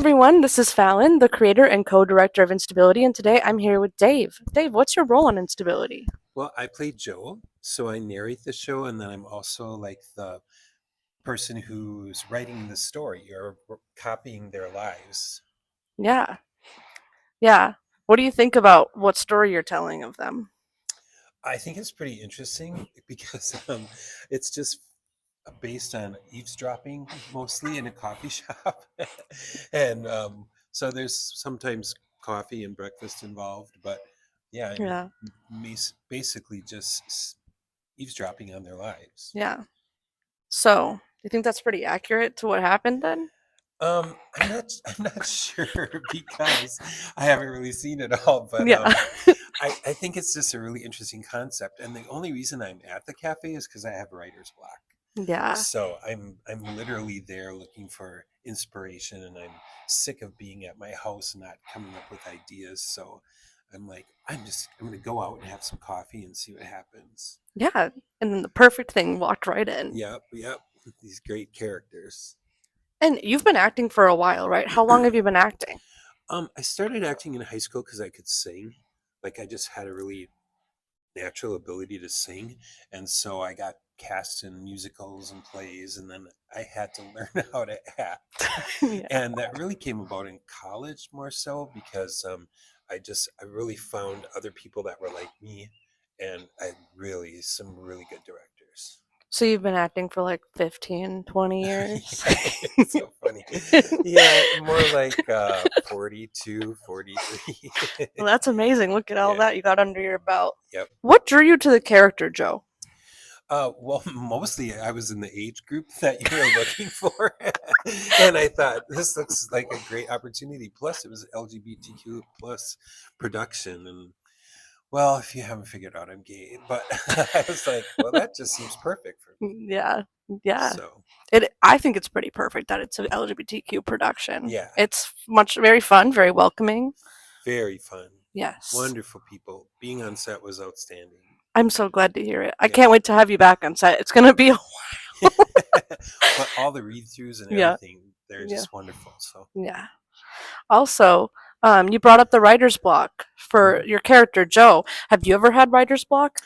everyone, this is Fallon, the creator and co-director of Instability, and today I'm here with Dave. Dave, what's your role on Instability? Well, I play Joel, so I narrate the show, and then I'm also like the person who's writing the story or copying their lives. Yeah, yeah. What do you think about what story you're telling of them? I think it's pretty interesting because it's just based on eavesdropping mostly in a coffee shop. And so there's sometimes coffee and breakfast involved, but yeah, I'm Yeah, basically just eavesdropping on their lives. yeah. So, do you think that's pretty accurate to what happened then? I'm not sure because I haven't really seen it all, but Yeah, I think it's just a really interesting concept. And the only reason I'm at the cafe is because I have writer's block. yeah, So I'm literally there looking for inspiration, and I'm sick of being at my house and not coming up with ideas. So I'm like, I'm gonna go out and have some coffee and see what happens. yeah. And then the perfect thing walked right in. Yep, yep. These great characters. And you've been acting for a while, right? How long have you been acting? I started acting in high school because I could sing. Like I just had a really natural ability to sing, and so I got cast in musicals and plays, and then I had to learn how to act. Yeah, And that really came about in college more so because I really found other people that were like me, and I really some really good directors. so you've been acting for like 15, 20 years? Yeah, it's so funny. Yeah, more like 42, 43. Well, that's amazing. Look at all Yeah. that you got under your belt. Yep. What drew you to the character, Joe? Well, mostly I was in the age group that you were looking for, and I thought this looks like a great opportunity. Plus, it was LGBTQ plus production, and well, if you haven't figured out, I'm gay, but I was like, well, that just seems perfect for me. Yeah, yeah. So, I think it's pretty perfect that it's an LGBTQ production. yeah, It's very fun, very welcoming. very fun, Yes. wonderful people. Being on set was outstanding. I'm so glad to hear it. I Yeah. can't wait to have you back on set. It's gonna be But all the read-throughs and yeah, everything, they're yeah, just wonderful. So. yeah. Also, you brought up the writer's block for Mhm. your character, Joe. Have you ever had writer's block?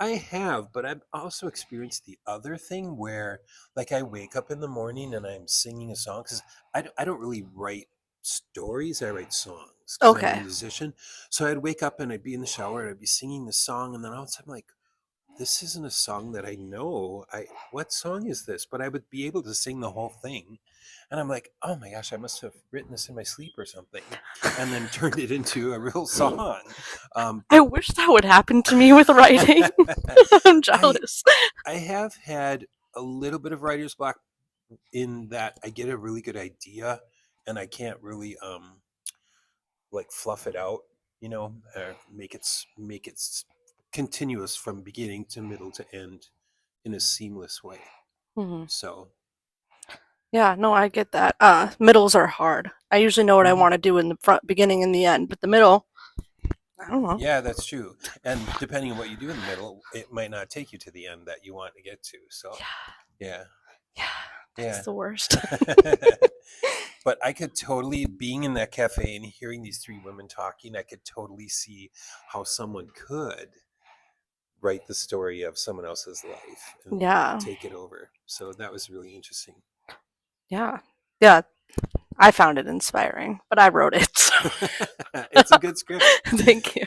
I have, but I've also experienced the other thing where, like, I wake up in the morning and I'm singing a song because I don't really write stories, I write songs because I'm a Okay. musician. So I'd wake up and I'd be in the shower and I'd be singing the song, and then all of a sudden, I'm like, this isn't a song that I know. What song is this? But I would be able to sing the whole thing. And I'm like, oh my gosh, I must have written this in my sleep or something, and then turned it into a real song. I But wish that would happen to me with writing. I'm I jealous. I have had a little bit of writer's block in that I get a really good idea and I can't really like fluff it out, make it continuous from beginning to middle to end in a seamless way. Mhm. So, Yeah, no, I get that. Middles are hard. I usually know what I mhm. want to do in the front, beginning, and the end, but the middle, I don't know. Yeah, that's true. And depending on what you do in the middle, it might not take you to the end that you want to get to. So, Yeah, yeah, yeah, that's yeah. the worst. But I could totally, being in that cafe and hearing these three women talking, I could totally see how someone could write the story of someone else's life and Yeah, take it over. So that was really interesting. yeah, yeah. I found it inspiring, but I wrote it. So It's a good script. thank you.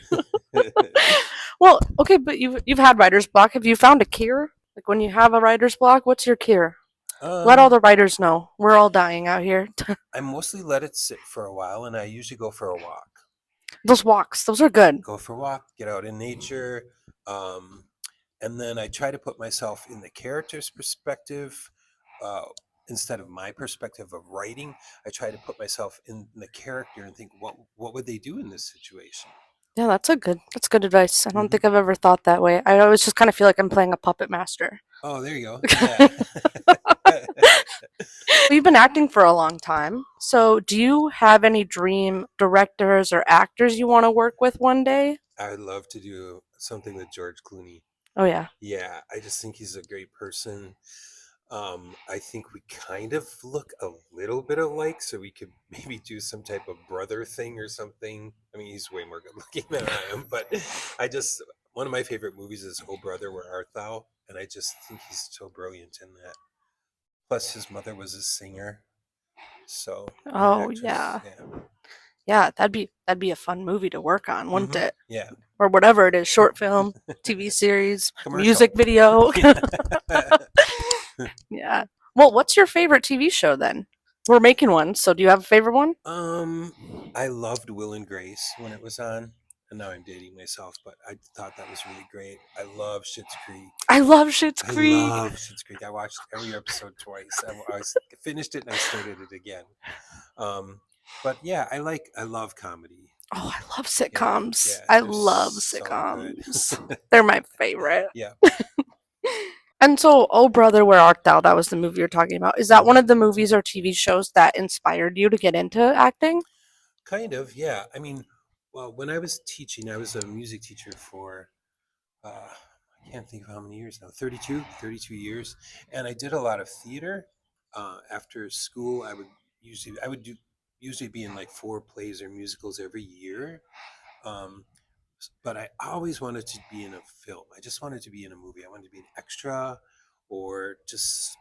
Well, okay, but you've had writer's block. Have you found a cure? Like when you have a writer's block, what's your cure? Let all um, the writers know. We're all dying out here. I mostly let it sit for a while, and I usually go for a walk. Those walks, those are good. Go for a walk, get out in nature, um, and then I try to put myself in the character's perspective. Uh, Instead of my perspective of writing, I try to put myself in the character and think, what would they do in this situation? Yeah, that's good advice. I don't Hmm. think I've ever thought that way. I always just kind of feel like I'm playing a puppet master. Oh, there you go. Yeah. Well, you've been acting for a long time. So, do you have any dream directors or actors you want to work with one day? I would love to do something with George Clooney. Oh yeah. Yeah, I just think he's a great person. I think we kind of look a little bit alike, so we could maybe do some type of brother thing or something. I mean, he's way more good looking than I am, but I just one of my favorite movies is Oh Brother, Where Art Thou? And I just think he's so brilliant in that. Plus, his mother was a singer, so or Oh actress, yeah. yeah. Yeah, that'd be a fun movie to work on, wouldn't Mm-hmm. it? Yeah. Or whatever it is, short film, TV series, Commercial. music video. Yeah. Yeah. Well, what's your favorite TV show then? We're making one, so do you have a favorite one? Um, I loved Will and Grace when it was on, and now I'm dating myself, but I thought that was really great. I love Schitt's Creek. I love Schitt's I Creek. love Schitt's Creek. I watched every episode twice. Finished it and I started it again. Um, but yeah, I love comedy. Oh, I love Yeah, sitcoms. yeah, I they're love so good. sitcoms. They're my favorite. Yeah. And so, Oh Brother, Where Art Thou? That was the movie you're talking about. Is that one Mhm. of the movies or TV shows that inspired you to get into acting? Kind of, yeah. I mean, well, when I was teaching, I was a music teacher for I can't think of how many years now, 32 years. And I did a lot of theater. After school, I would usually be in like 4 plays or musicals every year. Um, but I always wanted to be in a film. I just wanted to be in a movie. I wanted to be an extra or just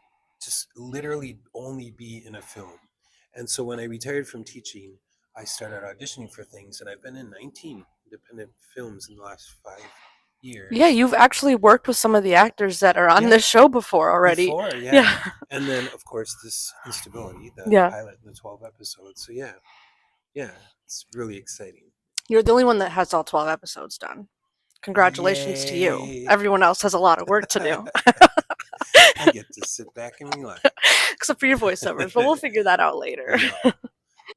literally only be in a film. And so when I retired from teaching, I started auditioning for things and I've been in 19 independent films in the last 5 Yeah, years. you've actually worked with some of the actors that are on Yeah, this show before already. before, yeah. Yeah. And then of course this instability, the Yeah. pilot and the 12 episodes. So yeah, yeah, it's really exciting. You're the only one that has all 12 episodes done. Congratulations to you. Yay. Everyone else has a lot of work to do, I get to sit back and relax. except for your voiceovers, but we'll figure that out later. Yeah.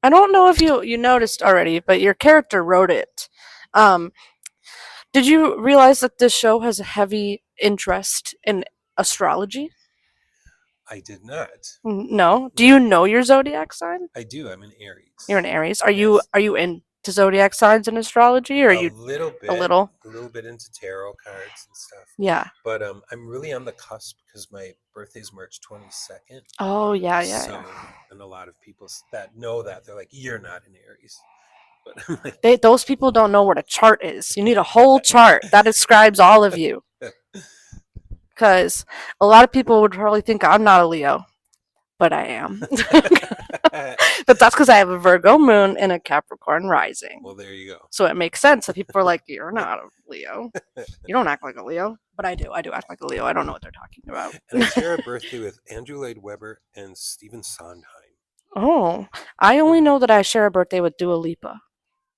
I don't know if you noticed already, but your character wrote it. Um, did you realize that this show has a heavy interest in astrology? I did not. No. Do No. you know your zodiac sign? I do. I'm an You're Aries. an Aries. Are you Yes. are you into zodiac signs and astrology, or are you a little? A little bit into tarot cards and stuff. Yeah. But I'm really on the cusp because my birthday's March 22nd. Oh yeah, yeah, So, yeah. and a lot of people that know that they're like, "You're not an Aries," but I'm like, Those people don't know what a chart is. You need a whole chart that describes all of you. Because a lot of people would probably think I'm not a Leo, but I am. But that's because I have a Virgo moon and a Capricorn rising. well, there you go. So it makes sense that people are like, "You're not a Leo. You don't act like a Leo." But I do. I do act like a Leo. I don't know what they're talking about. And I share a birthday with Andrew Lloyd Webber and Stephen Sondheim. Oh, I only know that I share a birthday with Dua Lipa.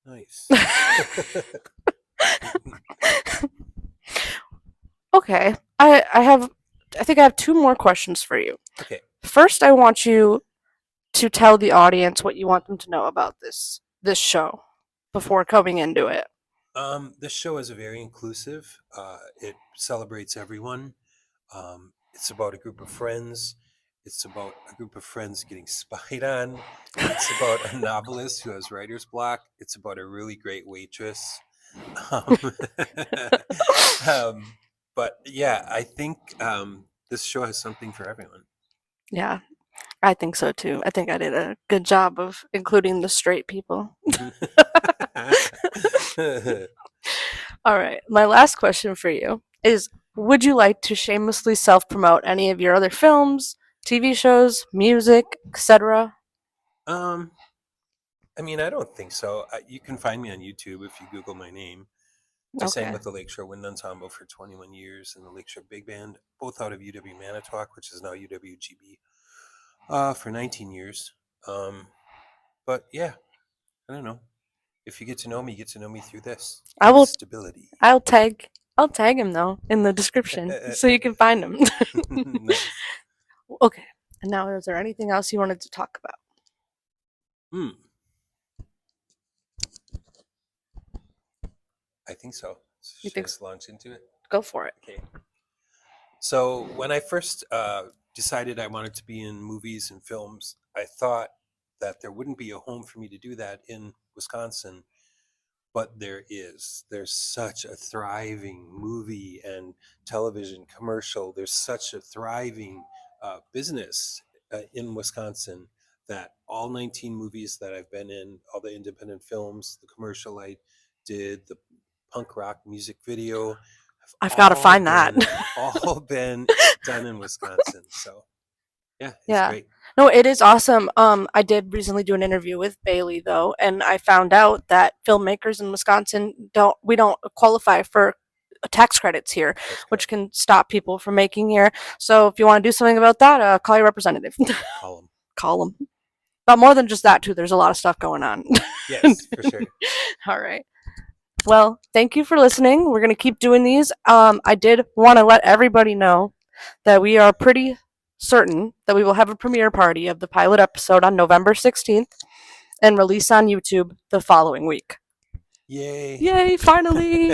Nice. Okay, I think I have two more questions for you. Okay. First, I want you to tell the audience what you want them to know about this show before coming into it. This show is very inclusive. It celebrates everyone. It's about a group of friends. It's about a group of friends getting spied on. It's about a novelist who has writer's block. It's about a really great waitress. Um, um, but yeah, I think this show has something for everyone. Yeah, I think so too. I think I did a good job of including the straight people. All right, my last question for you is: would you like to shamelessly self-promote any of your other films, TV shows, music, etc.? um, I mean, I don't think so. You can find me on YouTube if you Google my name. I sang Okay. with the Lakeshore Wind Ensemble for 21 years and the Lakeshore Big Band, both out of UW Manitowoc, which is now UWGB, for 19 years. But yeah, I don't know. If you get to know me, you get to know me through this I will. instability. I'll tag him though in the description so you can find him. Nice. Okay. And now, is there anything else you wanted to talk about? Hmm. I think so. You Should I think just launch into it? Go for it. Okay. So when I first decided I wanted to be in movies and films, I thought that there wouldn't be a home for me to do that in Wisconsin, but there is. There's such a thriving movie and television commercial. There's such a thriving business in Wisconsin that all 19 movies that I've been in, all the independent films, the commercial I did, the punk rock music video, have I've got to all find that. been all been done in Wisconsin. So yeah, it's Yeah. great. No, it is awesome. I did recently do an interview with Bailey though, and I found out that filmmakers in Wisconsin don't qualify for tax credits here, That's which correct. can stop people from making here. So if you want to do something about that, call your representative. Call them. Call them. But more than just that too, there's a lot of stuff going on. Yes, for sure. All right. Well, thank you for listening. We're gonna keep doing these. I did want to let everybody know that we are pretty certain that we will have a premiere party of the pilot episode on November 16th and release on YouTube the following week. Yay. Yay, finally!